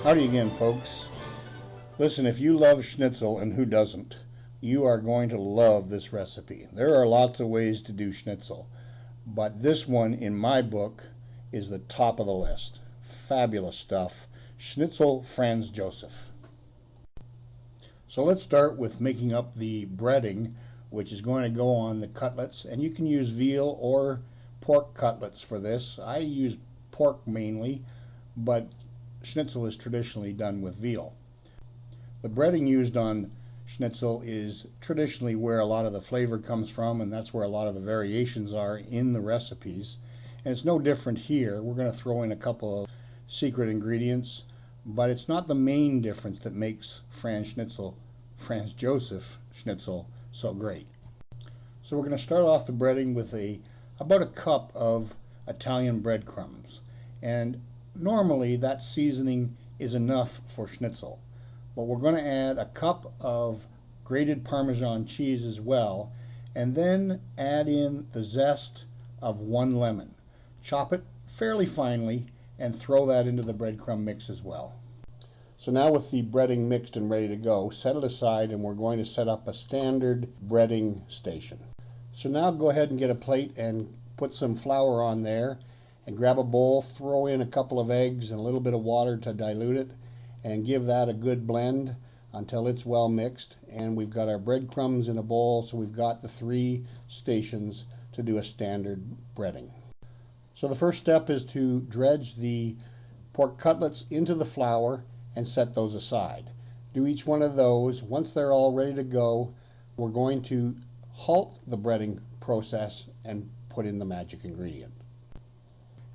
Howdy again, folks. Listen, if you love schnitzel, and who doesn't, you are going to love this recipe. There are lots of ways to do schnitzel, but this one in my book is the top of the list. Fabulous stuff. Schnitzel Franz Joseph. So let's start with making up the breading, which is going to go on the cutlets, and you can use veal or pork cutlets for this. I use pork mainly, but schnitzel is traditionally done with veal. The breading used on schnitzel is traditionally where a lot of the flavor comes from, and that's where a lot of the variations are in the recipes. And it's no different here. We're going to throw in a couple of secret ingredients, but it's not the main difference that makes Franz Joseph schnitzel so great. So we're going to start off the breading with about a cup of Italian breadcrumbs. And normally that seasoning is enough for schnitzel, but we're going to add a cup of grated Parmesan cheese as well, and then add in the zest of 1 lemon. Chop it fairly finely and throw that into the breadcrumb mix as well. So now with the breading mixed and ready to go, set it aside, and we're going to set up a standard breading station. So now go ahead and get a plate and put some flour on there, and grab a bowl, throw in a couple of eggs and a little bit of water to dilute it, and give that a good blend until it's well mixed. And we've got our breadcrumbs in a bowl, so we've got the 3 stations to do a standard breading. So the first step is to dredge the pork cutlets into the flour and set those aside. Do each one of those. Once they're all ready to go, we're going to halt the breading process and put in the magic ingredient.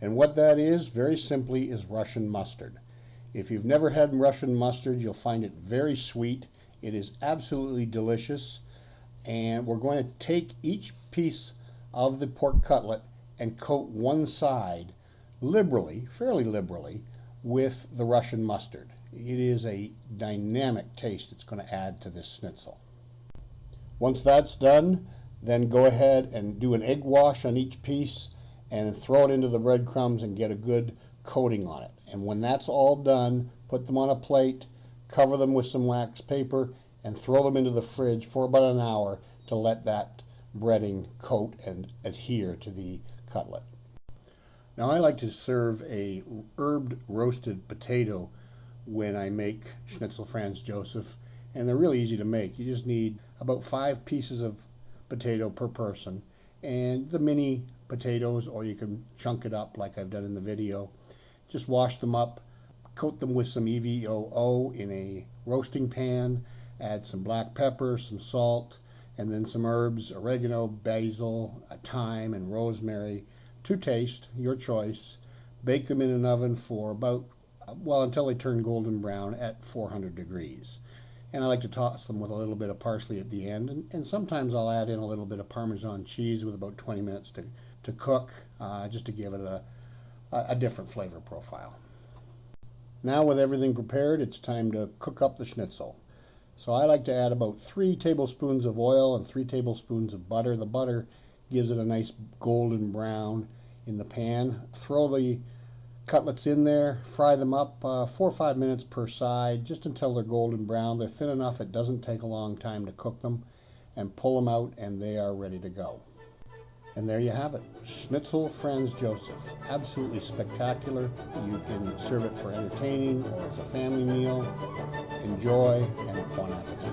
And what that is, very simply, is Russian mustard. If you've never had Russian mustard, you'll find it very sweet. It is absolutely delicious. And we're going to take each piece of the pork cutlet and coat one side liberally, fairly liberally, with the Russian mustard. It is a dynamic taste it's going to add to this schnitzel. Once that's done, then go ahead and do an egg wash on each piece and throw it into the breadcrumbs and get a good coating on it. And when that's all done, put them on a plate, cover them with some wax paper, and throw them into the fridge for about an hour to let that breading coat and adhere to the cutlet. Now I like to serve a herbed roasted potato when I make Schnitzel Franz Joseph, and they're really easy to make. You just need about 5 pieces of potato per person, and the mini potatoes, or you can chunk it up like I've done in the video. Just wash them up, coat them with some EVOO in a roasting pan, add some black pepper, some salt, and then some herbs, oregano, basil, thyme, and rosemary to taste, your choice. Bake them in an oven for until they turn golden brown at 400 degrees. And I like to toss them with a little bit of parsley at the end, and sometimes I'll add in a little bit of Parmesan cheese with about 20 minutes to cook, just to give it a different flavor profile. Now with everything prepared, it's time to cook up the schnitzel. So I like to add about 3 tablespoons of oil and 3 tablespoons of butter. The butter gives it a nice golden brown in the pan. Throw the cutlets in there, fry them up 4 or 5 minutes per side, just until they're golden brown. They're thin enough it doesn't take a long time to cook them, and pull them out and they are ready to go. And there you have it, Schnitzel Franz Joseph. Absolutely spectacular. You can serve it for entertaining or as a family meal. Enjoy, and bon appetit.